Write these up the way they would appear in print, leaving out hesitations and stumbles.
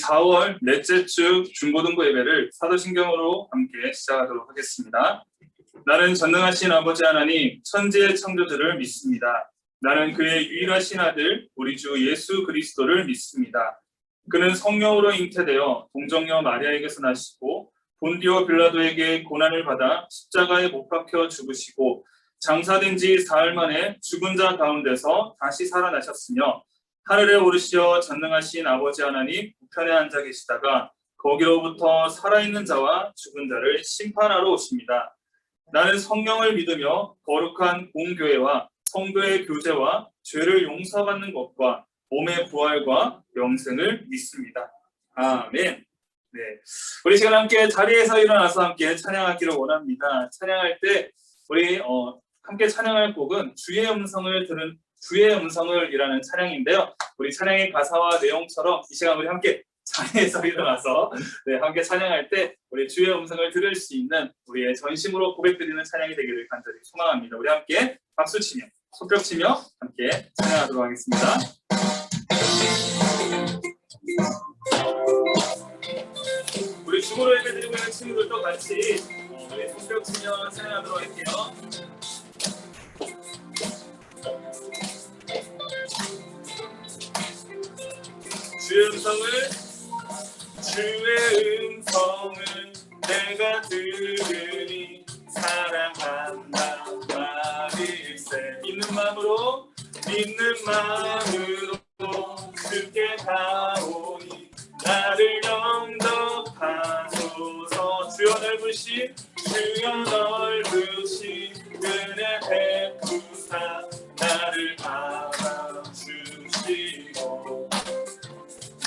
4월 넷째 주 중고등부 예배를 사도신경으로 함께 시작하도록 하겠습니다. 나는 전능하신 아버지 하나님 천지의 창조주를 믿습니다. 나는 그의 유일하신 아들 우리 주 예수 그리스도를 믿습니다. 그는 성령으로 잉태되어 동정녀 마리아에게서 나시고 본디오 빌라도에게 고난을 받아 십자가에 못 박혀 죽으시고 장사된 지 사흘 만에 죽은 자 가운데서 다시 살아나셨으며 하늘에 오르시어 전능하신 아버지 하나님 우편에 앉아 계시다가 거기로부터 살아있는 자와 죽은 자를 심판하러 오십니다. 나는 성령을 믿으며 거룩한 공교회와 성도의 교제와 죄를 용서받는 것과 몸의 부활과 영생을 믿습니다. 아멘. 네, 우리 시간 함께 자리에서 일어나서 함께 찬양하기를 원합니다. 찬양할 때 우리 함께 찬양할 곡은 주의 음성을 이라는 찬양인데요. 우리 찬양의 가사와 내용처럼 이 시간 우리 함께 자리에서 일어나서 함께 찬양할 때 우리 주의 음성을 들을 수 있는 우리의 전심으로 고백드리는 찬양이 되기를 간절히 소망합니다. 우리 함께 박수치며 손뼉치며 함께 찬양하도록 하겠습니다. 우리 중으로 예배드리고 있는 친구들도 같이 우리 손뼉치며 찬양하도록 할게요. 주의 음성을 내가 들으니 사랑한다 말일세. 믿는 마음으로 주께 가오니 나를 영접하소서. 주여 넓으신 은혜 베푸사 나를 안아주시고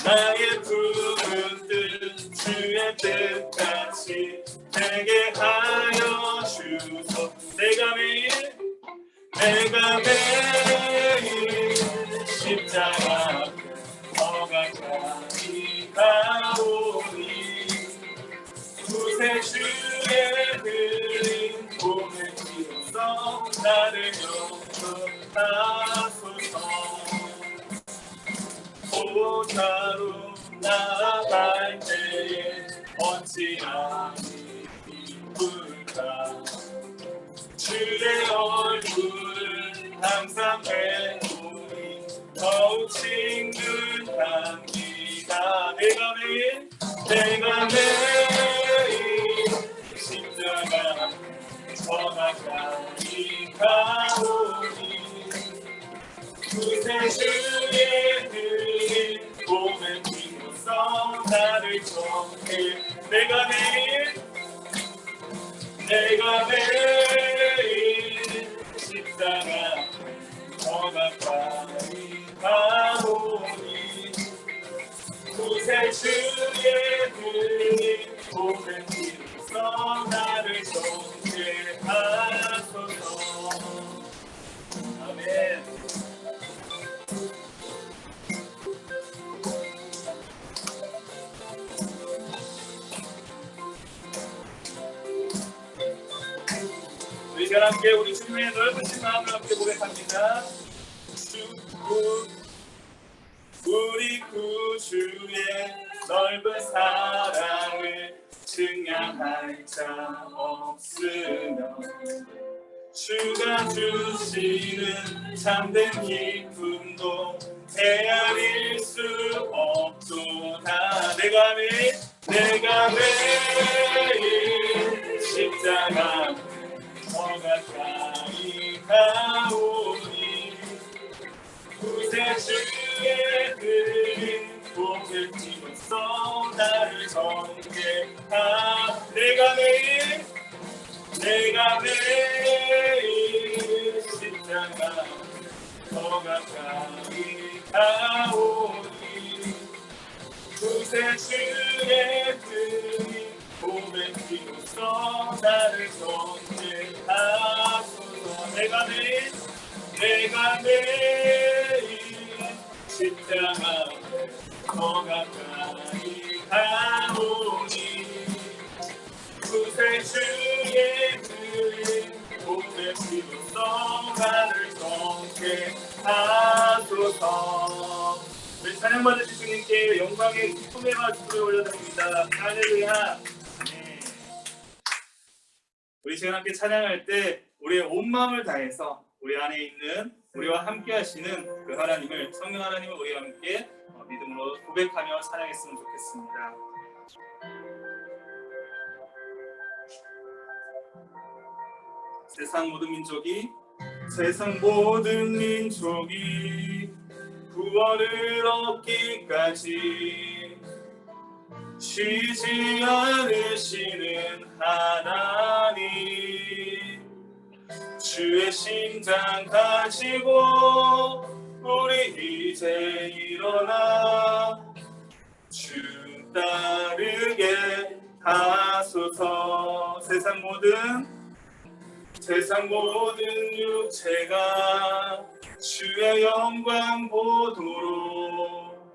나의 푸른 뜻 주의 뜻같이 되게 하여 주소. 내가 매일 십자가 더 가까이 가오니 구세주의 들린 봄의 비로소 나를 용서하소서. 보좌로 나아갈 때에 어찌하니 기쁠까. 주의 얼굴을 항상 배우니 더욱 친근합니다. 내가 매일 십자가 더 가까이 가오니 구세주의 들린 봄의 비로소 나를 통해 내가 매일 십자가 더 가까이 가오니 구세주의 들린 봄의 비로소 나를 통해 하소서. 아멘. 우리 시간 함께 우리 주님의 넓으신 마음을 함께 고백합니다. 우리 구주의 넓은 사랑을 증량할 자 없으며 주가 주시는 참된 기쁨도 헤아릴 수 없도다. 내가 매일 십자가 더 가까이 가오니 구세주의 들린 봄의 비로소 나를 전개하. 내가 매일 십자가 더 가까이 가오니 구세주의 들린 봄의 비로소 나를 전개하소서. 내가 매일 십자가 더 가까이 가오니 구세주의 들린 봄의 비로소 나를 통해 하소서. 우리 찬양 받으시죠. 주님께 영광의 기쁨의 말씀을 올려드립니다. 할렐루야. 네. 우리 시간 함께 찬양할 때 우리의 온 마음을 다해서 우리 안에 있는 우리와 함께 하시는 그 하나님을, 성령 하나님을 우리와 함께 믿음으로 고백하며 찬양했으면 좋겠습니다. 세상 모든 민족이 구원을 얻기까지 쉬지 않으시는 하나님, 주의 심장 가지고 우리 이제 일어나 주 따르게 하소서. 세상 모든 육체가 주의 영광 보도록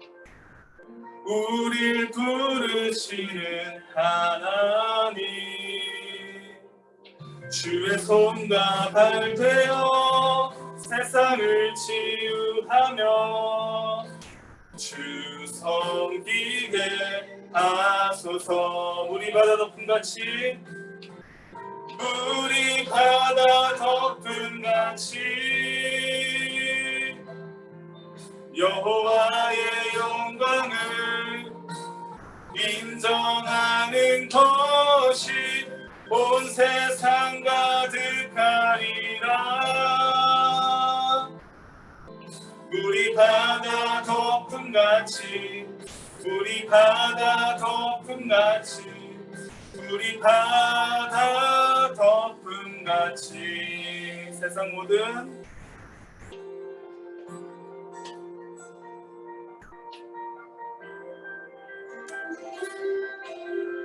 우릴 부르시는 하나님, 주의 손과 발 되어 세상을 치유하며 주 섬기게 하소서. 물이 바다 덮음같이 여호와의 영광을 인정하는 것이 온 세상 가득하리라. 물이 바다 덮음같이 세상 모든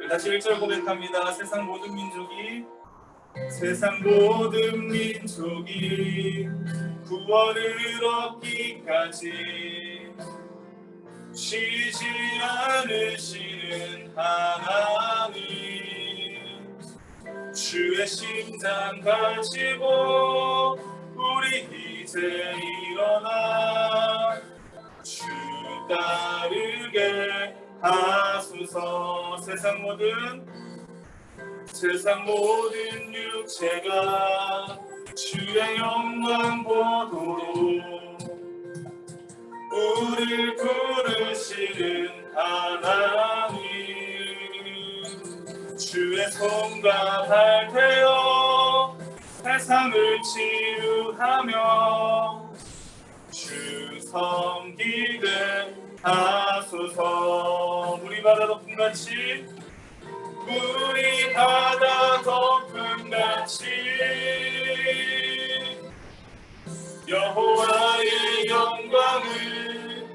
다시 1절 고백합니다. 세상 모든 민족이 구원을 얻기까지 쉬지 않으시는 하나님, 주의 심장 가지고 우리 이제 일어나 주 따르게 하소서. 세상 모든 육체가 주의 영광 보도록 우릴 부르시는 하나님, 주의 손과 발 되어 세상을 치유하며 주 섬기게 하소서. 물이 바다 덮음같이 여호와의 영광을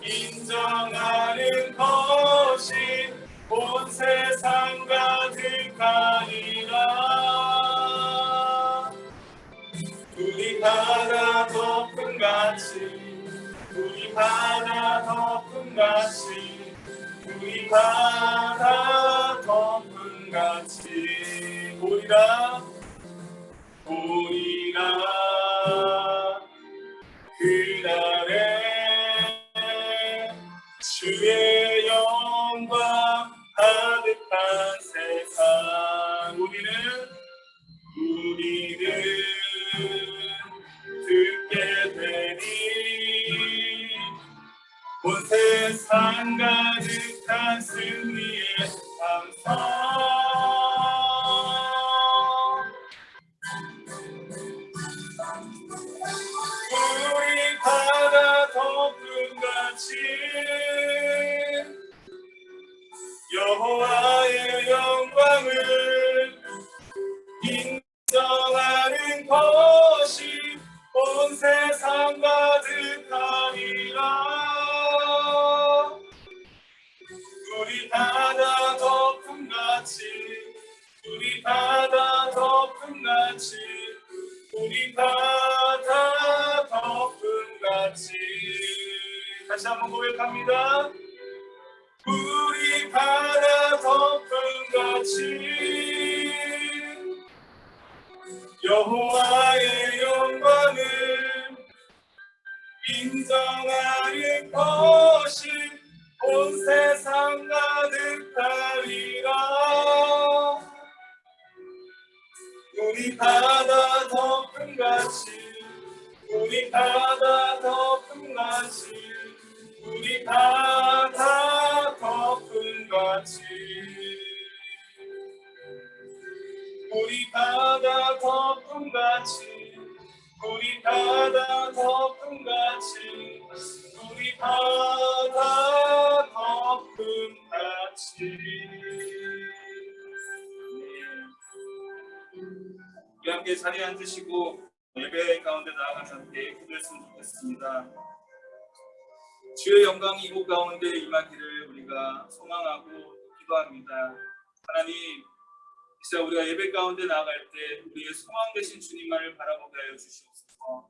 인정하는 것이 온 세상 가득하리라. 물이 바다 덮음같이 보이라 그날에 주의 영광 가득한 세상. 우리는 듣게 되니 온 세상 가득한 승리의 감사. 우리 바다 덮음같이 여호와의 영광을 인정하는 것이 온 세상 가득하리라. 우리 바다 덮음같이 다시 한번 고백합니다. 우리 바다 덮음같이 여호와의 영광을 인정하는 인정하는 것이 온 세상 가득하리라. 우리 바다 덮음같이 우리 바다 덮음같이 우리 바다 덮음같이 우리 바다 덮음같이 우리 바다 덮음같이 우리 바다 덮음같이. 우리 함께 자리에 앉으시고 예배 가운데 나아가서 함께 기도했으면 좋겠습니다. 주의 영광이 이곳 가운데 임하기를 우리가 소망하고 기도합니다. 하나님, 진짜 우리가 예배 가운데 나아갈 때 우리의 소망 되신 주님만을 바라보게 하여 주시옵소서.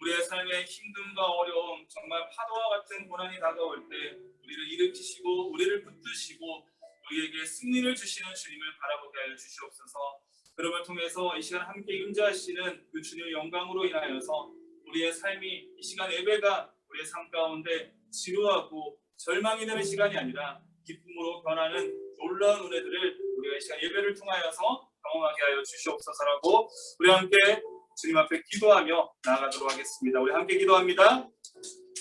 우리의 삶의 힘듦과 어려움, 정말 파도와 같은 고난이 다가올 때 우리를 일으키시고 우리를 붙드시고 우리에게 승리를 주시는 주님을 바라보게 하여 주시옵소서. 그럼을 통해서 이 시간 함께 임재하시는 그 주님의 영광으로 인하여서 우리의 삶이 이 시간 예배가 우리의 삶 가운데 지루하고 절망이 되는 시간이 아니라 기쁨으로 변하는 놀라운 은혜들을 우리가 이 시간 예배를 통하여서 경험하게 하여 주시옵소서라고 우리 함께 주님 앞에 기도하며 나아가도록 하겠습니다. 우리 함께 기도합니다.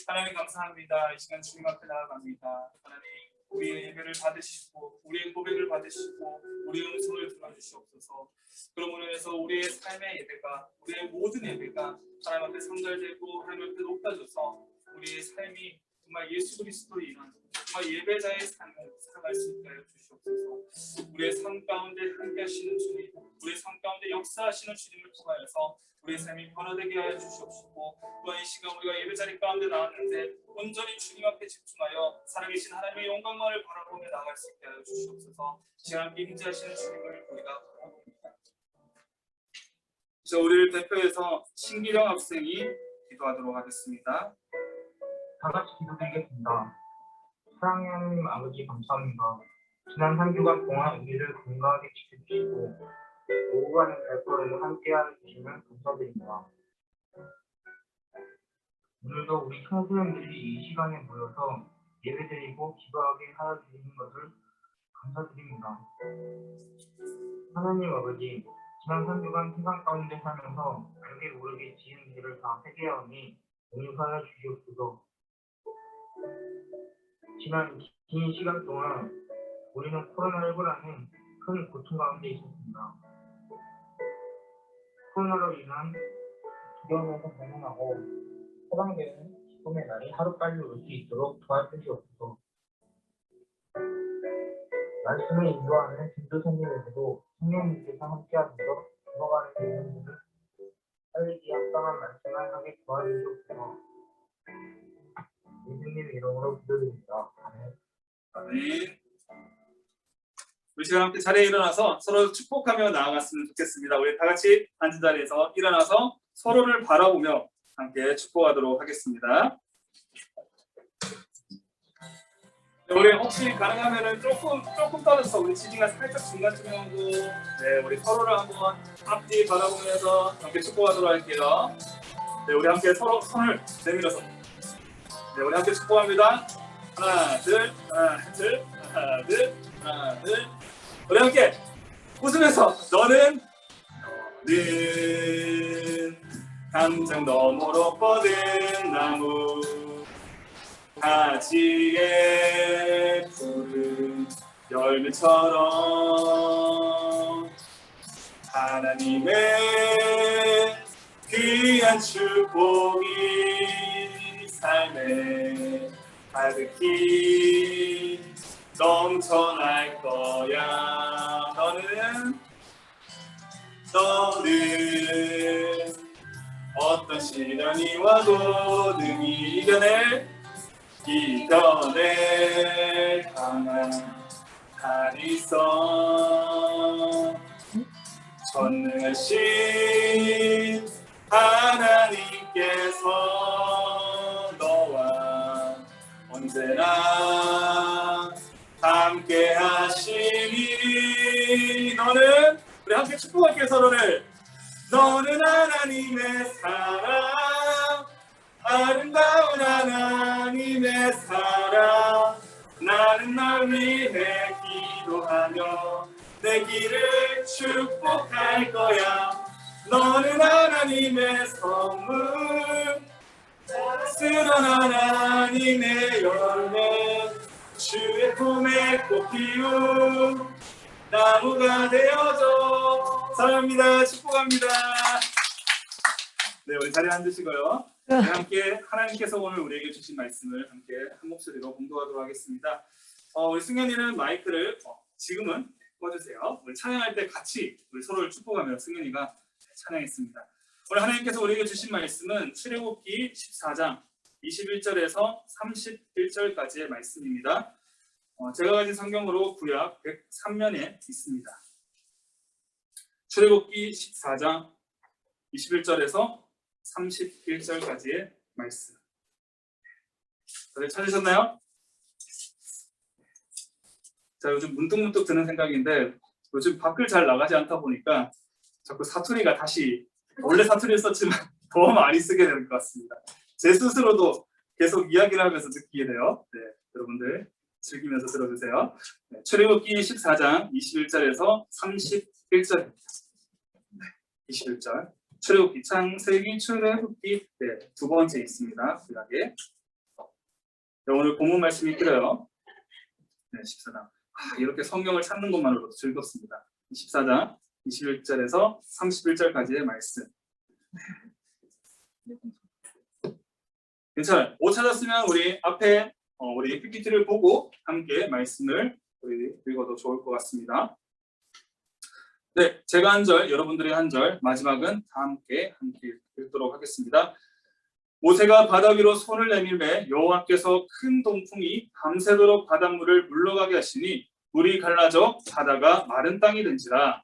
하나님 감사합니다. 이 시간 주님 앞에 나아갑니다. 하나님, 우리의 예배를 받으시고 우리의 고백을 받으시고 우리의 음성을 들어주시옵소서. 그러므로 인해서 우리의 삶의 예배가 우리의 모든 예배가 하나님 앞에 성결되고 하나님 앞에 높아져서 우리의 삶이 정말 예수 그리스도로 인한 정말 예배자의 삶을 살아갈 수 있게 하여 주시옵소서. 우리의 삶 가운데 함께 하시는 주님, 우리의 삶 가운데 역사하시는 주님을 통하여서 우리의 삶이 변화되게 하여 주시옵시고, 또한 이 시간 우리가 예배자리 가운데 나왔는데 온전히 주님 앞에 집중하여 살아계신 하나님의 영광만을 바라보며 나아갈 수 있게 하여 주시옵소서. 시간 함께 임재하시는 주님을 우리가 바라봅니다. 이제 우리를 대표해서 신기령 학생이 기도하도록 하겠습니다. 다 같이 기도드리겠습니다. 사랑하는 하나님 아버지 감사합니다. 지난 한 주간 동안 우리를 건강하게 지켜주시고 오고 가는 발걸음을 함께하는 주시면 감사드립니다. 오늘도 우리 청소년들이 이 시간에 모여서 예배드리고 기도하게 하여 주시는 것을 감사드립니다. 하나님 아버지, 지난 한 주간 세상 가운데 살면서 알게 모르게 지은 일을 다 회개하오니 용서하여 주시옵소서. 지난 긴 시간 동안 우리는 코로나19라는 큰 고통 가운데 있었습니다. 코로나로 인한 두려움에서 벗어나고 해방되는 기쁨의 날이 하루빨리 올 수 있도록 도와주시옵소서. 말씀을 인도하는 진도선님에게도 성령님께서 함께하셔서 죽어가는 영혼들을 살리기 합당한 말씀을 하게 도와주시옵소서. 예수님 이름으로 기도드립니다. 아멘. 우리 시간 함께 자리에 일어나서 서로 축복하며 나아갔으면 좋겠습니다. 우리 다 같이 앉은 자리에서 일어나서 서로를 바라보며 함께 축복하도록 하겠습니다. 우리 혹시 가능하면은 조금 떨어져서 우리 지지가 살짝 중간쯤에 오고, 네, 우리 서로를 한번 앞뒤 바라보면서 함께 축복하도록 할게요. 네, 우리 함께 서로 손을 내밀어서, 네, 우리 함께 축복합니다. 하나, 둘, 하나, 둘, 하나, 둘, 하나, 둘. 우리 함께 웃으면서 너는 당장 너머로 뻗은 나무 가지에 푸른 열매처럼 하나님의 귀한 축복이 삶에 가득히 넘쳐날 거야. 너는 어떤 시련이 와도 능히 이겨낼 강한 한이 있어. 전능하신 하나님께서 너와 언제나 함께 하시니. 너는, 우리 함께 축복할게요. 서로를. 너는 하나님의 사랑, 아름다운 하나님의 사랑 나는 널 위해 기도하며 내 길을 축복할 거야 너는 하나님의 선물 쓰던 하나님의 열매 주의 품에 꽃 피운 나무가 되어줘 사랑합니다 축복합니다 네 우리 자리에 앉으시고요 네, 함께 하나님께서 오늘 우리에게 주신 말씀을 함께 한 목소리로 공독하도록 하겠습니다 우리 승현이는 마이크를 지금은 꺼주세요 우리 찬양할 때 같이 우리 서로를 축복하며 승현이가 찬양했습니다 오늘 하나님께서 우리에게 주신 말씀은 출애굽기 14장 21절에서 31절까지의 말씀입니다. 제가 가진 성경으로 구약 103면에 있습니다. 출애굽기 14장 21절에서 31절까지의 말씀. 다들 찾으셨나요? 자, 요즘 문득문득 드는 생각인데 요즘 밖을 잘 나가지 않다 보니까 자꾸 사투리가 다시 원래 사투리를 썼지만 더 많이 쓰게 될 것 같습니다. 제 스스로도 계속 이야기를 하면서 느끼게 돼요. 네, 여러분들 즐기면서 들어주세요. 네, 출애굽기 14장 21절에서 31절입니다. 네, 21절 출애굽기 창세기 출애굽기 네, 두 번째 있습니다. 구약에 네, 오늘 본문 말씀이 그래요. 네, 14장 이렇게 성경을 찾는 것만으로도 즐겁습니다. 14장 21절에서 31절까지의 말씀. 괜찮아요. 못 찾았으면 우리 앞에 우리 PPT를 보고 함께 말씀을 우리 읽어도 좋을 것 같습니다. 네, 제가 한 절, 여러분들의 한 절, 마지막은 다 함께 읽도록 하겠습니다. 모세가 바다 위로 손을 내밀매 여호와께서 큰 동풍이 밤새도록 바닷물을 물러가게 하시니 물이 갈라져 바다가 마른 땅이 된지라.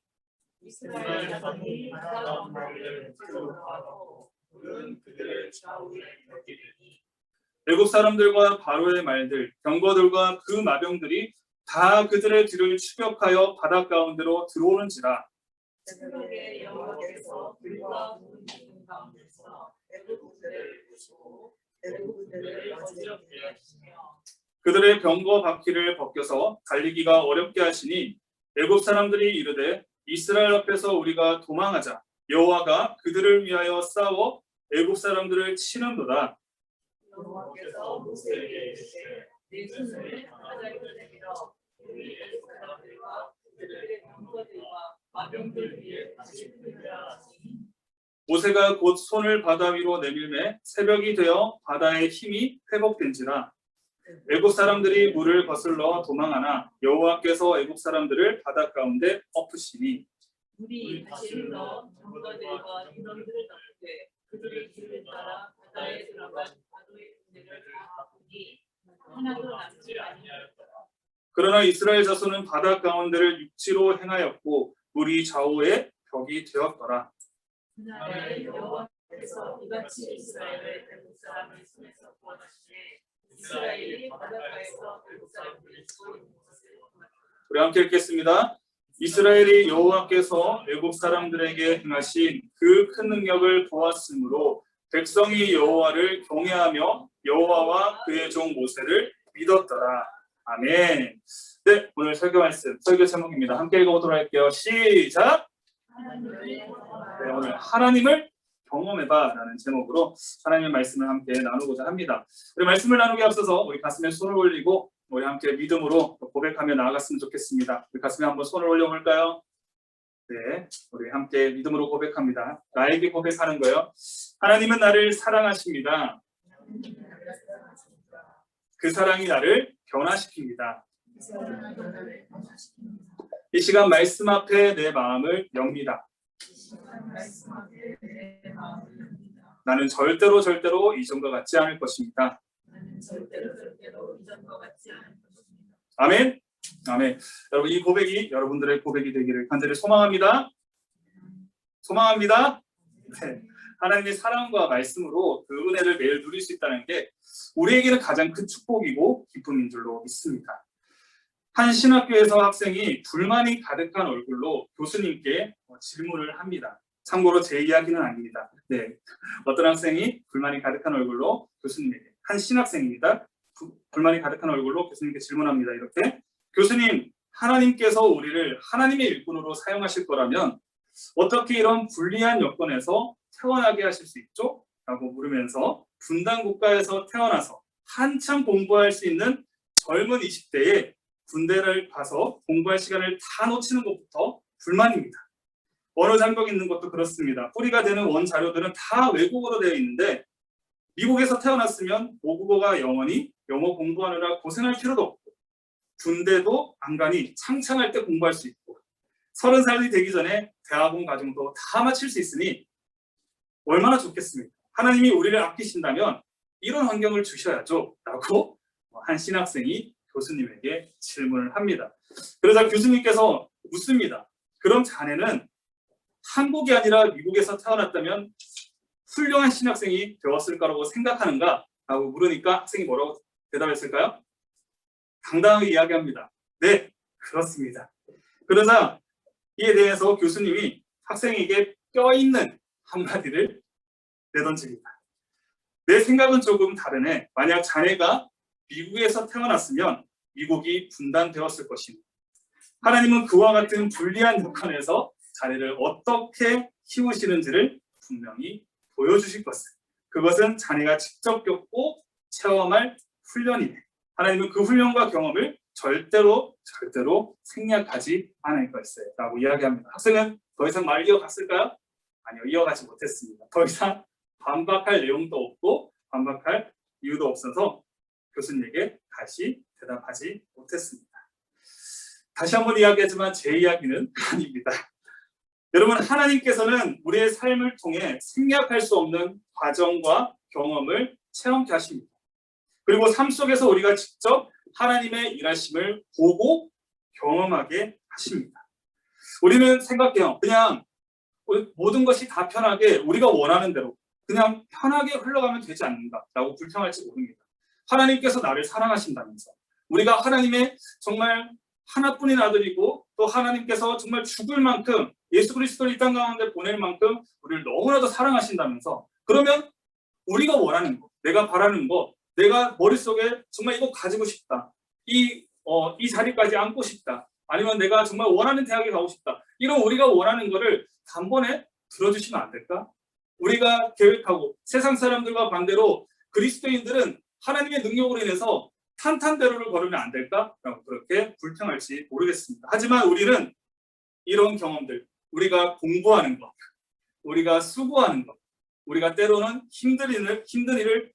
이스라엘 자손이 바다 엄마를 들어가고 물은 그들의 좌우에 걷히리니 애굽 사람들과 바로의 말들, 병거들과 그 마병들이 다 그들의 뒤를 추격하여 바다 가운데로 들어오는지라. 새벽에 여호와께서 불과 문 가운데서 애굽들을 부시고 애굽들을 어지럽게 하시며 그들의 병거 바퀴를 벗겨서 달리기가 어렵게 하시니 애굽 사람들이 이르되 이스라엘 앞에서 우리가 도망하자. 여호와가 그들을 위하여 싸워 애굽 사람들을 치는도다. 여호와께서 모세에게 이르시되 네 손을 바다에 내밀어 우리 애굽 사람들과 그들의 병거들과 마병들 위에 다시 풀리라 하시니 모세가 곧 손을 바다 위로 내밀매 새벽이 되어 바다의 힘이 회복된지라. 애굽 사람들이 물을 거슬러 도망하나 여호와께서 애굽 사람들을 바다 가운데 엎으시니 물이 다시 흘러 병거들과 인원들을 덮되 그들의 길을 따라 바다에 들어간 바로의 군대를 다 보니 하나도 남지 아니하였더라. 그러나 이스라엘 자손은 바다 가운데를 육지로 행하였고 물이 좌우에 벽이 되었더라. 그날에 여호와께서 이같이 이스라엘을 애굽 사람의 손에서 구원하시되 이스라엘이 바닷가에서 애굽 사람들을 쏘는 것을 우리 함께 읽겠습니다. 이스라엘이 여호와께서 애굽 사람들에게 행하신 그 큰 능력을 보았으므로 백성이 여호와를 경외하며 여호와와 그의 종 모세를 믿었더라. 아멘. 네, 오늘 설교 말씀, 설교 제목입니다. 함께 읽어보도록 할게요. 시작! 네, 오늘 하나님을 경험해봐라는 제목으로 하나님의 말씀을 함께 나누고자 합니다. 우리 말씀을 나누기 앞서서 우리 가슴에 손을 올리고 우리 함께 믿음으로 고백하며 나아갔으면 좋겠습니다. 우리 가슴에 한번 손을 올려볼까요? 네, 우리 함께 믿음으로 고백합니다. 나에게 고백하는 거예요. 하나님은 나를 사랑하십니다. 그 사랑이 나를 변화시킵니다. 이 시간 말씀 앞에 내 마음을 엽니다. 나는 절대로 이전과 같지 않을 것입니다. 아멘. 아멘. 여러분 이 고백이 여러분들의 고백이 되기를 간절히 소망합니다. 소망합니다. 네. 하나님의 사랑과 말씀으로 그 은혜를 매일 누릴 수 있다는 게 우리에게는 가장 큰 축복이고 기쁨인 줄로 믿습니다. 한 신학교에서 학생이 불만이 가득한 얼굴로 교수님께 질문을 합니다. 참고로 제 이야기는 아닙니다. 네, 어떤 학생이 불만이 가득한 얼굴로 교수님에게, 한 신학생입니다. 불만이 가득한 얼굴로 교수님께 질문합니다. 이렇게, 교수님, 하나님께서 우리를 하나님의 일꾼으로 사용하실 거라면 어떻게 이런 불리한 여건에서 태어나게 하실 수 있죠? 라고 물으면서 분단 국가에서 태어나서 한참 공부할 수 있는 젊은 20대에 군대를 가서 공부할 시간을 다 놓치는 것부터 불만입니다. 언어 장벽 있는 것도 그렇습니다. 뿌리가 되는 원 자료들은 다 외국어로 되어 있는데 미국에서 태어났으면 모국어가 영어니 영어 공부하느라 고생할 필요도 없고 군대도 안 가니 창창할 때 공부할 수 있고 30살이 되기 전에 대학원 과정도 다 마칠 수 있으니 얼마나 좋겠습니까? 하나님이 우리를 아끼신다면 이런 환경을 주셔야죠 라고 한 신학생이 교수님에게 질문을 합니다. 그러자 교수님께서 묻습니다. 그럼 자네는 한국이 아니라 미국에서 태어났다면 훌륭한 신학생이 되었을 거라고 생각하는가? 라고 물으니까 학생이 뭐라고 대답했을까요? 당당하게 이야기합니다. 네, 그렇습니다. 그러자 이에 대해서 교수님이 학생에게 뼈있는 한마디를 내던집니다. 내 생각은 조금 다르네. 만약 자네가 미국에서 태어났으면 미국이 분단되었을 것입니다. 하나님은 그와 같은 불리한 여건에서 자네를 어떻게 키우시는지를 분명히 보여주실 것을. 그것은 자네가 직접 겪고 체험할 훈련이네. 하나님은 그 훈련과 경험을 절대로 생략하지 않을 것이에요 라고 이야기합니다. 학생은 더 이상 말 이어갔을까요? 아니요, 이어가지 못했습니다. 더 이상 반박할 내용도 없고 반박할 이유도 없어서 교수님에게 다시 대답하지 못했습니다. 다시 한번 이야기하지만 제 이야기는 아닙니다. 여러분, 하나님께서는 우리의 삶을 통해 생략할 수 없는 과정과 경험을 체험케 하십니다. 그리고 삶 속에서 우리가 직접 하나님의 일하심을 보고 경험하게 하십니다. 우리는 생각해요. 그냥 모든 것이 다 편하게 우리가 원하는 대로 그냥 편하게 흘러가면 되지 않는가라고 불평할지 모릅니다. 하나님께서 나를 사랑하신다면서 우리가 하나님의 정말 하나뿐인 아들이고 또 하나님께서 정말 죽을 만큼 예수 그리스도를 이 땅 가운데 보낼 만큼 우리를 너무나도 사랑하신다면서 그러면 우리가 원하는 거, 내가 바라는 거, 내가 머릿속에 정말 이거 가지고 싶다. 이 자리까지 앉고 싶다. 아니면 내가 정말 원하는 대학에 가고 싶다. 이런 우리가 원하는 거를 단번에 들어주시면 안 될까? 우리가 계획하고 세상 사람들과 반대로 그리스도인들은 하나님의 능력으로 인해서 탄탄대로를 걸으면 안 될까? 라고 그렇게 불평할지 모르겠습니다. 하지만 우리는 이런 경험들, 우리가 공부하는 것, 우리가 수고하는 것, 우리가 때로는 힘든 일을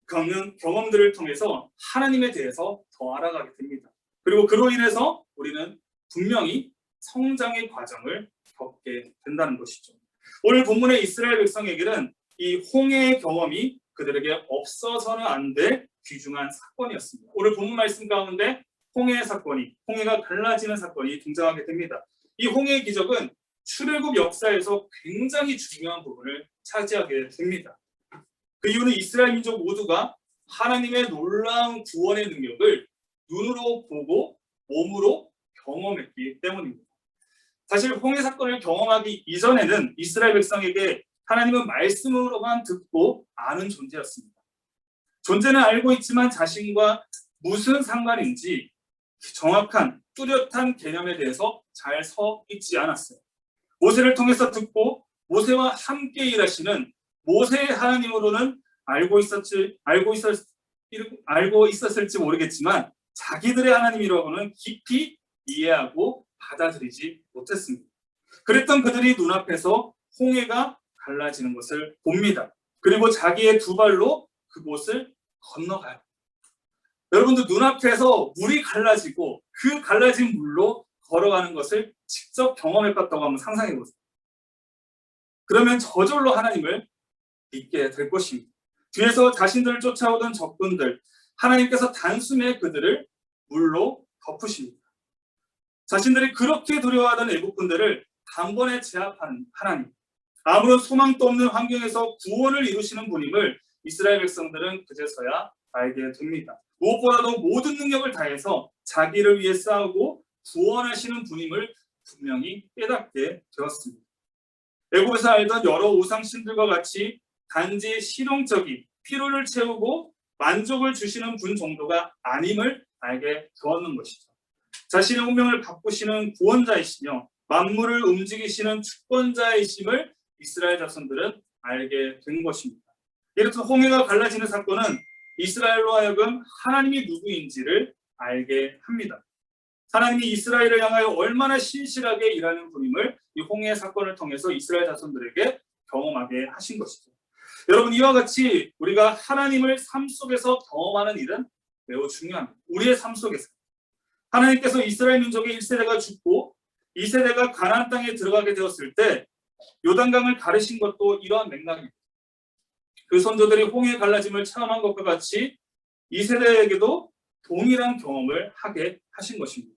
겪는 경험들을 통해서 하나님에 대해서 더 알아가게 됩니다. 그리고 그로 인해서 우리는 분명히 성장의 과정을 겪게 된다는 것이죠. 오늘 본문의 이스라엘 백성에게는 이 홍해의 경험이 그들에게 없어서는 안 될 귀중한 사건이었습니다. 오늘 본문 말씀 가운데 홍해의 사건이, 홍해가 갈라지는 사건이 등장하게 됩니다. 이 홍해의 기적은 출애굽 역사에서 굉장히 중요한 부분을 차지하게 됩니다. 그 이유는 이스라엘 민족 모두가 하나님의 놀라운 구원의 능력을 눈으로 보고 몸으로 경험했기 때문입니다. 사실 홍해 사건을 경험하기 이전에는 이스라엘 백성에게 하나님은 말씀으로만 듣고 아는 존재였습니다. 존재는 알고 있지만 자신과 무슨 상관인지 정확한 뚜렷한 개념에 대해서 잘 서 있지 않았어요. 모세를 통해서 듣고 모세와 함께 일하시는 모세의 하나님으로는 알고 있었을지 모르겠지만 자기들의 하나님이라고는 깊이 이해하고 받아들이지 못했습니다. 그랬던 그들이 눈앞에서 홍해가 갈라지는 것을 봅니다. 그리고 자기의 두 발로 그곳을 건너가요. 여러분들 눈앞에서 물이 갈라지고 그 갈라진 물로 걸어가는 것을 직접 경험해봤다고 한번 상상해보세요. 그러면 저절로 하나님을 믿게 될 것입니다. 뒤에서 자신들을 쫓아오던 적군들, 하나님께서 단숨에 그들을 물로 덮으십니다. 자신들이 그렇게 두려워하던 애국군들을 단번에 제압한 하나님, 아무런 소망도 없는 환경에서 구원을 이루시는 분임을 이스라엘 백성들은 그제서야 알게 됩니다. 무엇보다도 모든 능력을 다해서 자기를 위해 싸우고 구원하시는 분임을 분명히 깨닫게 되었습니다. 애굽에서 알던 여러 우상신들과 같이 단지 실용적인 필요를 채우고 만족을 주시는 분 정도가 아님을 알게 되었는 것이죠. 자신의 운명을 바꾸시는 구원자이시며 만물을 움직이시는 주권자이심을 이스라엘 자손들은 알게 된 것입니다. 이렇듯 홍해가 갈라지는 사건은 이스라엘로 하여금 하나님이 누구인지를 알게 합니다. 하나님이 이스라엘을 향하여 얼마나 신실하게 일하는 분임을 이 홍해 사건을 통해서 이스라엘 자손들에게 경험하게 하신 것이죠. 여러분, 이와 같이 우리가 하나님을 삶 속에서 경험하는 일은 매우 중요합니다. 우리의 삶 속에서 하나님께서 이스라엘 민족의 1세대가 죽고 2세대가 가나안 땅에 들어가게 되었을 때 요단강을 가르신 것도 이러한 맥락입니다. 그 선조들이 홍해 갈라짐을 체험한 것과 같이 2세대에게도 동일한 경험을 하게 하신 것입니다.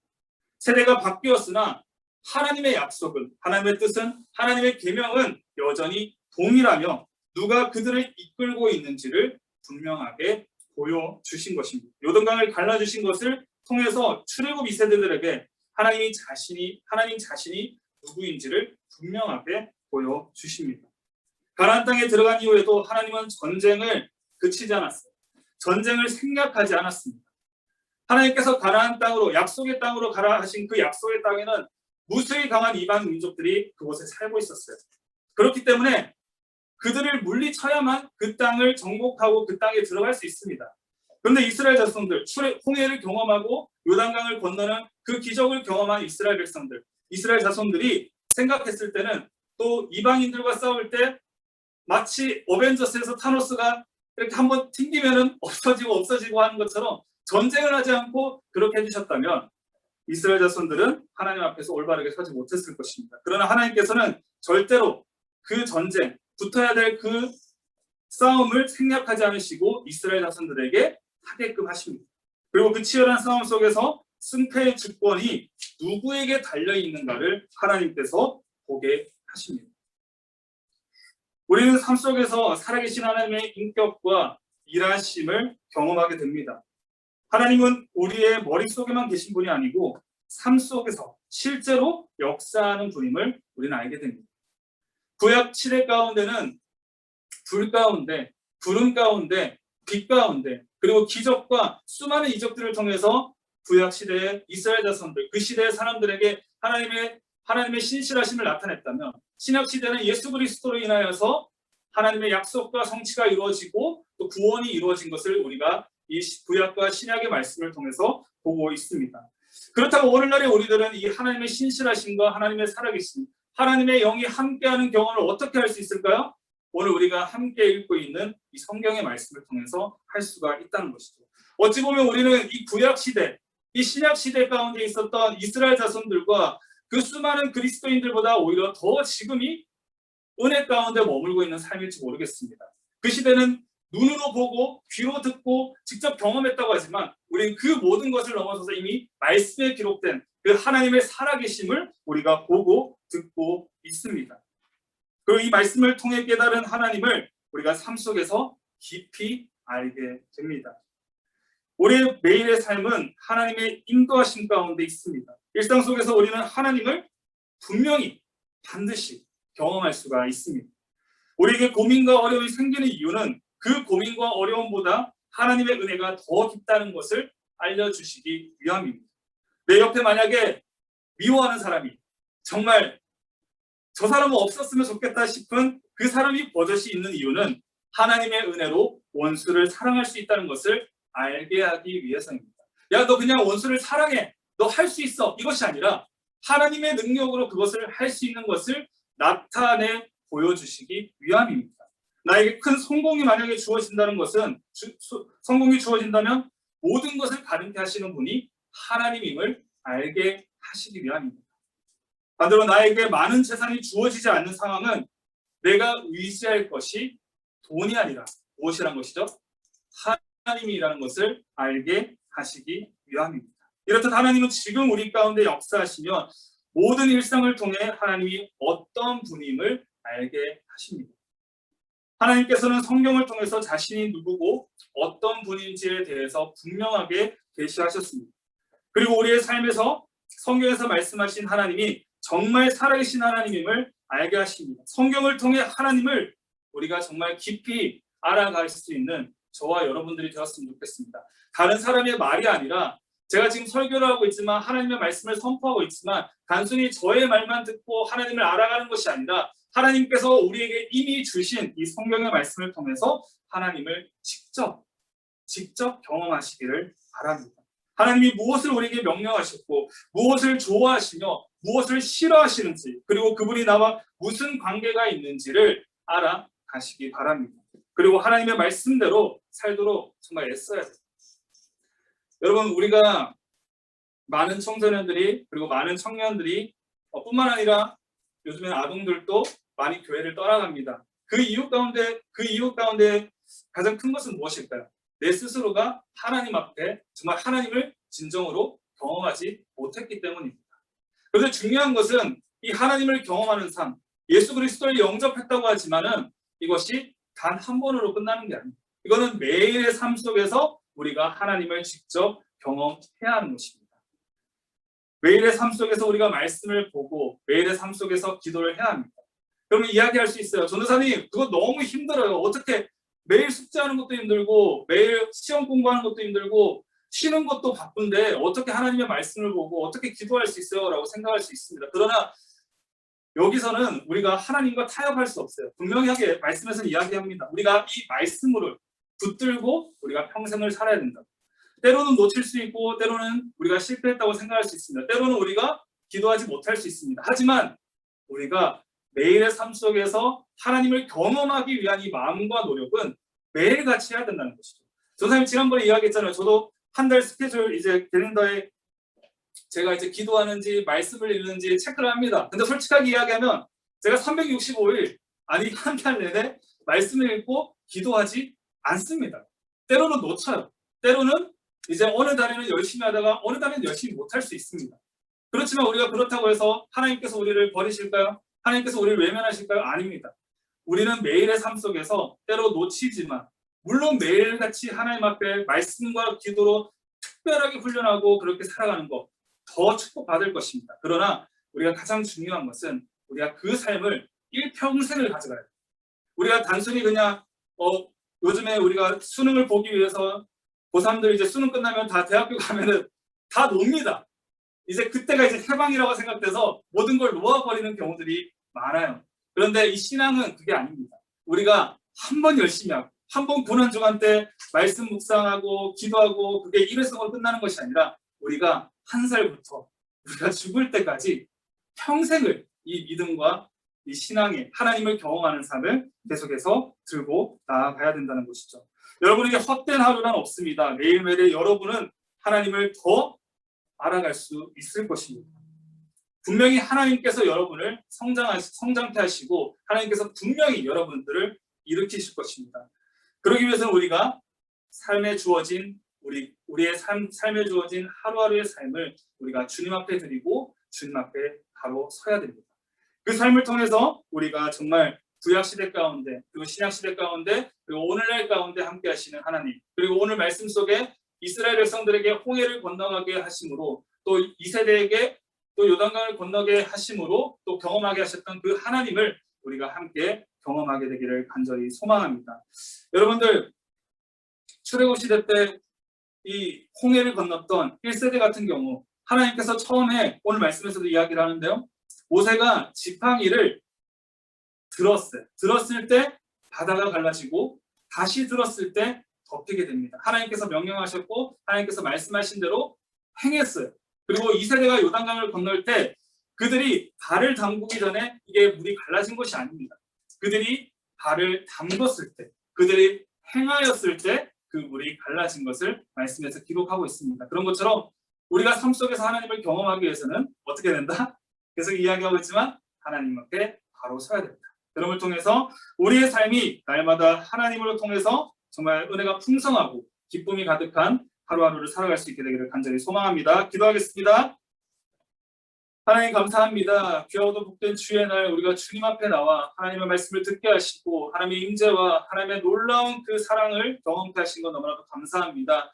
세대가 바뀌었으나 하나님의 약속은, 하나님의 뜻은, 하나님의 계명은 여전히 동일하며 누가 그들을 이끌고 있는지를 분명하게 보여주신 것입니다. 요단강을 갈라주신 것을 통해서 출애굽 2세대들에게 하나님 자신이 누구인지를 분명하게 보여주십니다. 가나안 땅에 들어간 이후에도 하나님은 전쟁을 그치지 않았어요. 전쟁을 생략하지 않았습니다. 하나님께서 가나안 땅으로, 약속의 땅으로 가라 하신 그 약속의 땅에는 무수히 강한 이방 민족들이 그곳에 살고 있었어요. 그렇기 때문에 그들을 물리쳐야만 그 땅을 정복하고 그 땅에 들어갈 수 있습니다. 그런데 이스라엘 자손들, 홍해를 경험하고 요단강을 건너는 그 기적을 경험한 이스라엘 백성들, 이스라엘 자손들이 생각했을 때는 또 이방인들과 싸울 때 마치 어벤져스에서 타노스가 이렇게 한번 튕기면은 없어지고 하는 것처럼 전쟁을 하지 않고 그렇게 해주셨다면 이스라엘 자손들은 하나님 앞에서 올바르게 서지 못했을 것입니다. 그러나 하나님께서는 절대로 그 전쟁, 붙어야 될 그 싸움을 생략하지 않으시고 이스라엘 자손들에게 하게끔 하십니다. 그리고 그 치열한 싸움 속에서 승패의 주권이 누구에게 달려있는가를 하나님께서 보게 하십니다. 우리는 삶 속에서 살아계신 하나님의 인격과 일하심을 경험하게 됩니다. 하나님은 우리의 머릿속에만 계신 분이 아니고 삶 속에서 실제로 역사하는 분임을 우리는 알게 됩니다. 구약 시대 가운데는 불 가운데, 구름 가운데, 빛 가운데, 그리고 기적과 수많은 이적들을 통해서 구약 시대의 이스라엘 자손들, 그 시대의 사람들에게 하나님의 신실하심을 나타냈다면, 신약 시대는 예수 그리스도로 인하여서 하나님의 약속과 성취가 이루어지고 또 구원이 이루어진 것을 우리가 이 구약과 신약의 말씀을 통해서 보고 있습니다. 그렇다고 오늘날의 우리들은 이 하나님의 신실하심과 하나님의 살아계심, 하나님의 영이 함께하는 경험을 어떻게 할 수 있을까요? 오늘 우리가 함께 읽고 있는 이 성경의 말씀을 통해서 할 수가 있다는 것이죠. 어찌 보면 우리는 이 구약 시대, 이 신약 시대 가운데 있었던 이스라엘 자손들과 그 수많은 그리스도인들보다 오히려 더 지금이 은혜 가운데 머물고 있는 삶일지 모르겠습니다. 그 시대는 눈으로 보고 귀로 듣고 직접 경험했다고 하지만 우리는 그 모든 것을 넘어서서 이미 말씀에 기록된 그 하나님의 살아계심을 우리가 보고 듣고 있습니다. 그리고 이 말씀을 통해 깨달은 하나님을 우리가 삶 속에서 깊이 알게 됩니다. 우리의 매일의 삶은 하나님의 인도하심 가운데 있습니다. 일상 속에서 우리는 하나님을 분명히 반드시 경험할 수가 있습니다. 우리에게 고민과 어려움이 생기는 이유는 그 고민과 어려움보다 하나님의 은혜가 더 깊다는 것을 알려주시기 위함입니다. 내 옆에 만약에 미워하는 사람이 정말 저 사람은 없었으면 좋겠다 싶은 그 사람이 버젓이 있는 이유는 하나님의 은혜로 원수를 사랑할 수 있다는 것을 알게 하기 위해서입니다. 야, 너 그냥 원수를 사랑해. 너 할 수 있어. 이것이 아니라 하나님의 능력으로 그것을 할 수 있는 것을 나타내 보여주시기 위함입니다. 나에게 큰 성공이 만약에 주어진다는 것은 성공이 주어진다면 모든 것을 가능케 하시는 분이 하나님임을 알게 하시기 위함입니다. 반대로 나에게 많은 재산이 주어지지 않는 상황은 내가 의지할 것이 돈이 아니라 무엇이란 것이죠? 하나님이라는 것을 알게 하시기 위함입니다. 이렇듯 하나님은 지금 우리 가운데 역사하시며 모든 일상을 통해 하나님이 어떤 분임을 알게 하십니다. 하나님께서는 성경을 통해서 자신이 누구고 어떤 분인지에 대해서 분명하게 계시하셨습니다. 그리고 우리의 삶에서 성경에서 말씀하신 하나님이 정말 살아계신 하나님임을 알게 하십니다. 성경을 통해 하나님을 우리가 정말 깊이 알아갈 수 있는 저와 여러분들이 되었으면 좋겠습니다. 다른 사람의 말이 아니라 제가 지금 설교를 하고 있지만 하나님의 말씀을 선포하고 있지만 단순히 저의 말만 듣고 하나님을 알아가는 것이 아니라 하나님께서 우리에게 이미 주신 이 성경의 말씀을 통해서 하나님을 직접 경험하시기를 바랍니다. 하나님이 무엇을 우리에게 명령하셨고 무엇을 좋아하시며 무엇을 싫어하시는지 그리고 그분이 나와 무슨 관계가 있는지를 알아가시기 바랍니다. 그리고 하나님의 말씀대로 살도록 정말 애써야 됩니다. 여러분, 우리가 많은 청소년들이 그리고 많은 청년들이 뿐만 아니라 요즘엔 아동들도 많이 교회를 떠나갑니다. 그 이유 가운데 가장 큰 것은 무엇일까요? 내 스스로가 하나님 앞에 정말 하나님을 진정으로 경험하지 못했기 때문입니다. 그래서 중요한 것은 이 하나님을 경험하는 삶, 예수 그리스도를 영접했다고 하지만은 이것이 단 한 번으로 끝나는 게 아닙니다. 이거는 매일의 삶 속에서 우리가 하나님을 직접 경험해야 하는 것입니다. 매일의 삶 속에서 우리가 말씀을 보고 매일의 삶 속에서 기도를 해야 합니다. 그러면 이야기할 수 있어요. 전도사님, 그거 너무 힘들어요. 어떻게 매일 숙제하는 것도 힘들고 매일 시험 공부하는 것도 힘들고 쉬는 것도 바쁜데 어떻게 하나님의 말씀을 보고 어떻게 기도할 수 있어요? 라고 생각할 수 있습니다. 그러나 여기서는 우리가 하나님과 타협할 수 없어요. 분명하게 말씀에서는 이야기합니다. 우리가 이 말씀으로 붙들고 우리가 평생을 살아야 된다. 때로는 놓칠 수 있고 때로는 우리가 실패했다고 생각할 수 있습니다. 때로는 우리가 기도하지 못할 수 있습니다. 하지만 우리가 매일의 삶 속에서 하나님을 경험하기 위한 이 마음과 노력은 매일같이 해야 된다는 것이죠. 전사님 지난번에 이야기했잖아요. 저도 한 달 스케줄 이제 캘린더에 제가 이제 기도하는지 말씀을 읽는지 체크를 합니다. 근데 솔직하게 이야기하면 제가 365일 아니 한 달 내내 말씀을 읽고 기도하지 않습니다. 때로는 놓쳐요. 때로는 이제 어느 달에는 열심히 하다가 어느 달에는 열심히 못할 수 있습니다. 그렇지만 우리가 그렇다고 해서 하나님께서 우리를 버리실까요? 하나님께서 우리를 외면하실까요? 아닙니다. 우리는 매일의 삶 속에서 때로 놓치지만 물론 매일같이 하나님 앞에 말씀과 기도로 특별하게 훈련하고 그렇게 살아가는 것 더 축복받을 것입니다. 그러나 우리가 가장 중요한 것은 우리가 그 삶을 일평생을 가져가야 돼요. 우리가 단순히 그냥 요즘에 우리가 수능을 보기 위해서 고3들 이제 수능 끝나면 다 대학교 가면은 다 놉니다. 이제 그때가 이제 해방이라고 생각돼서 모든 걸 놓아버리는 경우들이 많아요. 그런데 이 신앙은 그게 아닙니다. 우리가 한 번 열심히 하고 한 번 고난주간 때 말씀 묵상하고 기도하고 그게 일회성으로 끝나는 것이 아니라 우리가 한 살부터 우리가 죽을 때까지 평생을 이 믿음과 이 신앙의 하나님을 경험하는 삶을 계속해서 들고 나아가야 된다는 것이죠. 여러분에게 헛된 하루는 없습니다. 매일매일 여러분은 하나님을 더 알아갈 수 있을 것입니다. 분명히 하나님께서 여러분을 성장케 하시고 하나님께서 분명히 여러분들을 일으키실 것입니다. 그러기 위해서는 우리가 삶에 주어진 우리의 삶에 주어진 하루하루의 삶을 우리가 주님 앞에 드리고 주님 앞에 바로 서야 됩니다. 그 삶을 통해서 우리가 정말 구약시대 가운데 그리고 신약시대 가운데 그리고 오늘날 가운데 함께 하시는 하나님 그리고 오늘 말씀 속에 이스라엘 백성들에게 홍해를 건너가게 하심으로 또 2세대에게 또 요단강을 건너게 하심으로 또 경험하게 하셨던 그 하나님을 우리가 함께 경험하게 되기를 간절히 소망합니다. 여러분들 출애굽 시대 때 이 홍해를 건넜던 1세대 같은 경우 하나님께서 처음에 오늘 말씀에서도 이야기를 하는데요. 모세가 지팡이를 들었어요. 들었을 때 바다가 갈라지고 다시 들었을 때 덮이게 됩니다. 하나님께서 명령하셨고 하나님께서 말씀하신 대로 행했어요. 그리고 2세대가 요단강을 건널 때 그들이 발을 담그기 전에 이게 물이 갈라진 것이 아닙니다. 그들이 발을 담궜을 때 그들이 행하였을 때 그 물이 갈라진 것을 말씀에서 기록하고 있습니다. 그런 것처럼 우리가 삶 속에서 하나님을 경험하기 위해서는 어떻게 된다? 계속 이야기하고 있지만 하나님 앞에 바로 서야 됩니다. 그럼을 통해서 우리의 삶이 날마다 하나님을 통해서 정말 은혜가 풍성하고 기쁨이 가득한 하루하루를 살아갈 수 있게 되기를 간절히 소망합니다. 기도하겠습니다. 하나님 감사합니다. 귀하고도 복된 주의 날 우리가 주님 앞에 나와 하나님의 말씀을 듣게 하시고 하나님의 임재와 하나님의 놀라운 그 사랑을 경험케 하신 것 너무나도 감사합니다.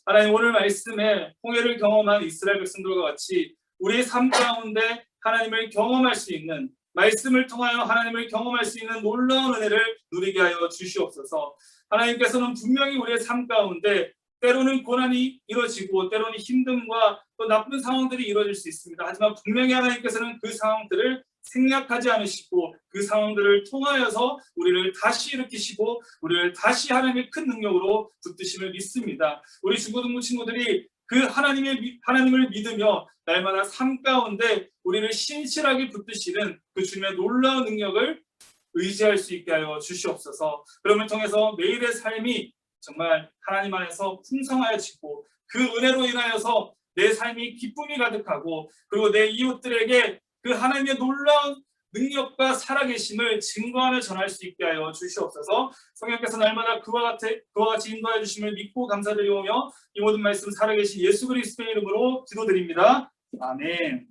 하나님 오늘 말씀에 홍해를 경험한 이스라엘 백성들과 같이 우리의 삶 가운데 하나님을 경험할 수 있는 말씀을 통하여 하나님을 경험할 수 있는 놀라운 은혜를 누리게 하여 주시옵소서. 하나님께서는 분명히 우리의 삶 가운데 때로는 고난이 이루어지고 때로는 힘듦과 또 나쁜 상황들이 이루어질 수 있습니다. 하지만 분명히 하나님께서는 그 상황들을 생략하지 않으시고 그 상황들을 통하여서 우리를 다시 일으키시고 우리를 다시 하나님의 큰 능력으로 붙드심을 믿습니다. 우리 중고등부 친구들이 그 하나님을 믿으며 날마다 삶 가운데 우리를 신실하게 붙드시는 그 주님의 놀라운 능력을 의지할 수 있게 하여 주시옵소서. 그러면 통해서 매일의 삶이 정말 하나님 안에서 풍성하여지고 그 은혜로 인하여서 내 삶이 기쁨이 가득하고 그리고 내 이웃들에게 그 하나님의 놀라운 능력과 살아계심을 증거하며 전할 수 있게 하여 주시옵소서. 성령께서 날마다 그와 같이 인도하여 주심을 믿고 감사드리오며 이 모든 말씀 살아계신 예수 그리스도의 이름으로 기도드립니다. 아멘.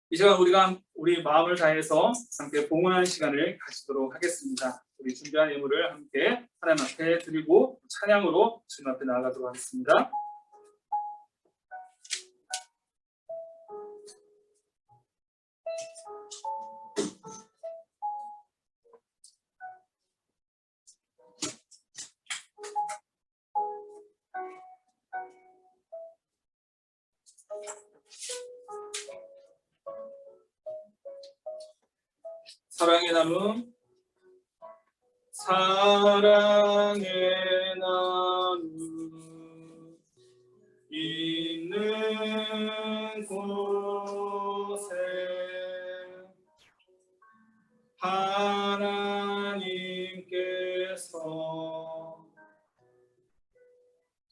이 시간 우리 마음을 다해서 함께 봉헌하는 시간을 가지도록 하겠습니다. 우리 준비한 예물을 함께 하나님 앞에 드리고 찬양으로 주님 앞에 나아가도록 하겠습니다. 사랑의 나무 사랑의 나무 있는 곳에 하나님께서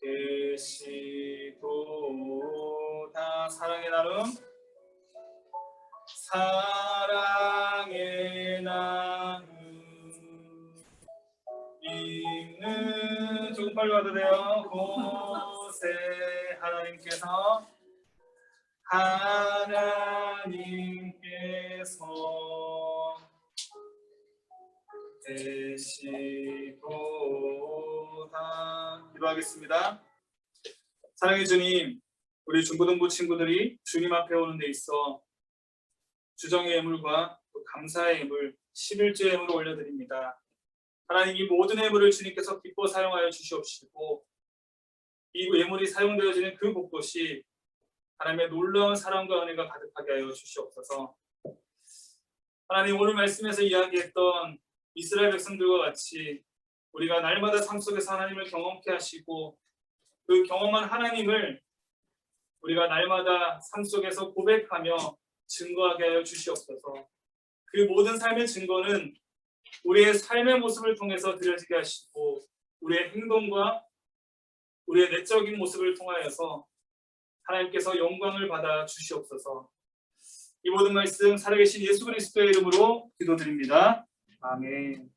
계시도다. 사랑의 나무 사랑의 나무 있는 조금 빨리 와도 돼요. 곳에 하나님께서 계시도다. 기도하겠습니다. 사랑의 주님, 우리 중고등부 친구들이 주님 앞에 오는 데 있어 주정의 예물과 또 감사의 예물, 11조 예물을 올려드립니다. 하나님, 이 모든 예물을 주님께서 기뻐 사용하여 주시옵시고 이 예물이 사용되어지는 그 곳곳이 하나님의 놀라운 사랑과 은혜가 가득하게 하여 주시옵소서. 하나님, 오늘 말씀에서 이야기했던 이스라엘 백성들과 같이 우리가 날마다 삶 속에서 하나님을 경험케 하시고 그 경험한 하나님을 우리가 날마다 삶 속에서 고백하며 증거하게 하여 주시옵소서. 그 모든 삶의 증거는 우리의 삶의 모습을 통해서 드려지게 하시고 우리의 행동과 우리의 내적인 모습을 통하여서 하나님께서 영광을 받아 주시옵소서. 이 모든 말씀 살아계신 예수 그리스도의 이름으로 기도드립니다. 아멘.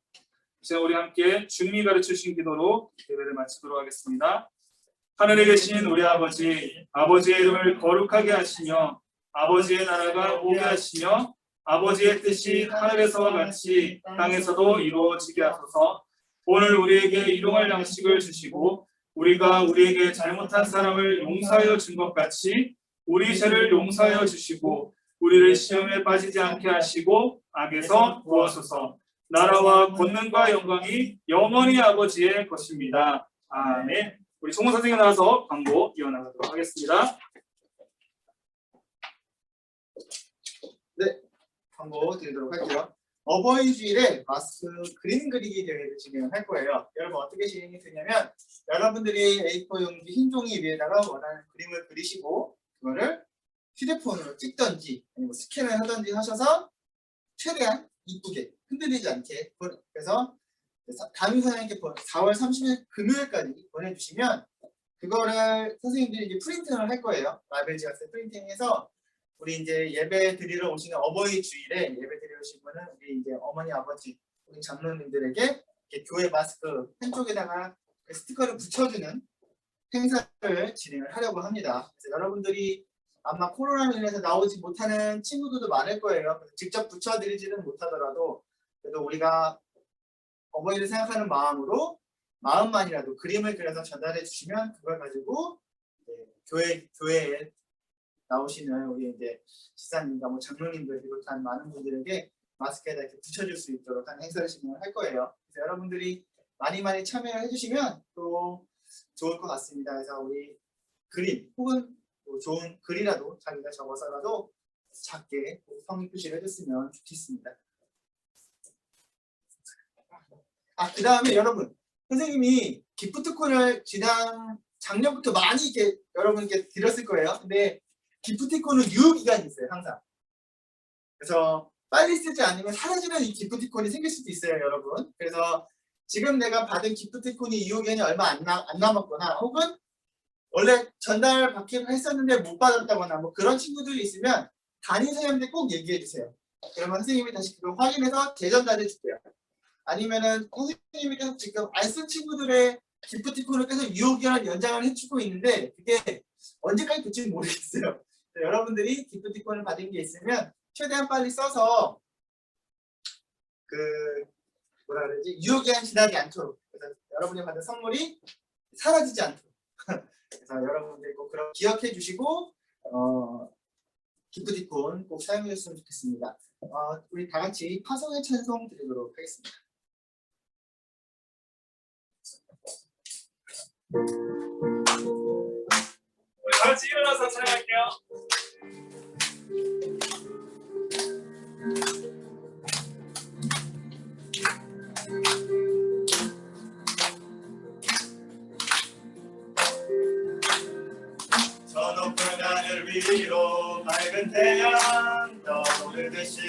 지금 우리 함께 주님이 가르치신 기도로 예배를 마치도록 하겠습니다. 하늘에 계신 우리 아버지, 아버지의 이름을 거룩하게 하시며 아버지의 나라가 오게 하시며 아버지의 뜻이 하늘에서와 같이 땅에서도 이루어지게 하소서. 오늘 우리에게 일용할 양식을 주시고 우리가 우리에게 잘못한 사람을 용서하여 준 것 같이 우리 죄를 용서하여 주시고 우리를 시험에 빠지지 않게 하시고 악에서 구하소서. 나라와 권능과 영광이 영원히 아버지의 것입니다. 아멘. 우리 총무 선생님 나와서 광고 이어나가도록 하겠습니다. 네, 광고 드리도록 할게요. 어버이 주일에 마스크 그림 그리기 대회를 진행할 거예요. 여러분 어떻게 진행이 되냐면 여러분들이 A4 용지 흰 종이 위에다가 원하는 그림을 그리시고 그거를 휴대폰으로 찍던지 아니면 스캔을 하던지 하셔서 최대한 이쁘게 흔들리지 않게 그래서 담임선생님께 4월 30일 금요일까지 보내주시면 그거를 선생님들이 이제 프린팅을 할 거예요. 라벨지각색 프린팅해서 우리 이제 예배 드리러 오시는 어버이 주일에 예배 드리러 오신 분은 우리 이제 어머니 아버지 우리 장로님들에게 이렇게 교회 마스크 한쪽에다가 스티커를 붙여주는 행사를 진행을 하려고 합니다. 그래서 여러분들이 아마 코로나로 인해서 나오지 못하는 친구들도 많을 거예요. 직접 붙여드리지는 못하더라도 그래도 우리가 어머니를 생각하는 마음으로 마음만이라도 그림을 그려서 전달해 주시면 그걸 가지고 교회에 나오시는 우리 이제 지사님과 뭐 장로님들 비롯한 많은 분들에게 마스크에다 이렇게 붙여줄 수 있도록 하는 행사를 진행을 할 거예요. 그래서 여러분들이 많이 참여를 해주시면 또 좋을 것 같습니다. 그래서 우리 그림 혹은 또 좋은 글이라도 자기가 적어서라도 작게 성의 표시를 해줬으면 좋겠습니다. 그 다음에 여러분, 선생님이 기프티콘을 작년부터 많이 이렇게 여러분께 드렸을 거예요. 근데 기프티콘은 유효기간이 있어요, 항상. 그래서 빨리 쓰지 않으면 사라지는 이 기프티콘이 생길 수도 있어요, 여러분. 그래서 지금 내가 받은 기프티콘이 유효기간이 얼마 안 남았거나 혹은 원래 전달 받기로 했었는데 못 받았다거나 뭐 그런 친구들이 있으면 담임 선생님한테 꼭 얘기해 주세요. 그러면 선생님이 다시 그걸 확인해서 재전달해 줄게요. 아니면은 선생님이 지금 안 쓴 친구들의 기프티콘을 계속 유효기간 연장을 해주고 있는데 그게 언제까지 될지 모르겠어요. 여러분들이 기프티콘을 받은 게 있으면 최대한 빨리 써서 뭐라 그러지? 유효기간 지나지 않도록. 그래서 여러분이 받은 선물이 사라지지 않도록. 그래서 여러분들 꼭 그런 기억해 주시고 기프티콘 꼭 사용해 주셨으면 좋겠습니다. 우리 다 같이 파송의 찬송 드리도록 하겠습니다. 우리 다 같이 일어나서 찬양할게요. 저 높은 하늘 위로 밝은 태양 떠오르듯이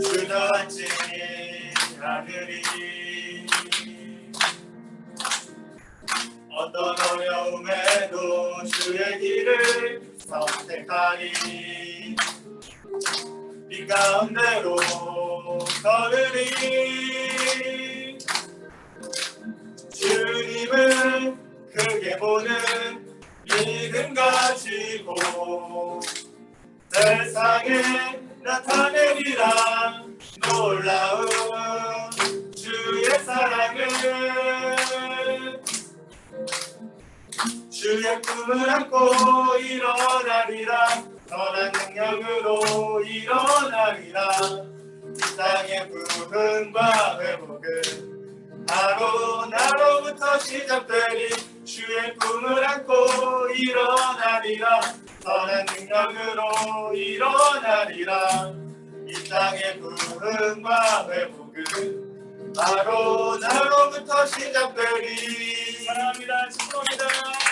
주저앉은 하늘이 어떤 어려움에도 주의 길을 선택하리 이 가운데로 걸으리 주님을 크게 보는 믿음 가지고 세상에 나타내리라 놀라운 주의 사랑을 주의 꿈을 안고 일어나리라 선한 능력으로 일어나리라 이 땅의 부흥과 회복은 바로 나로부터 시작되리 주의 꿈을 안고 일어나리라 선한 능력으로 일어나리라 이 땅의 부흥과 회복은 바로 나로부터 시작되리. 사랑합니다. 축복합니다.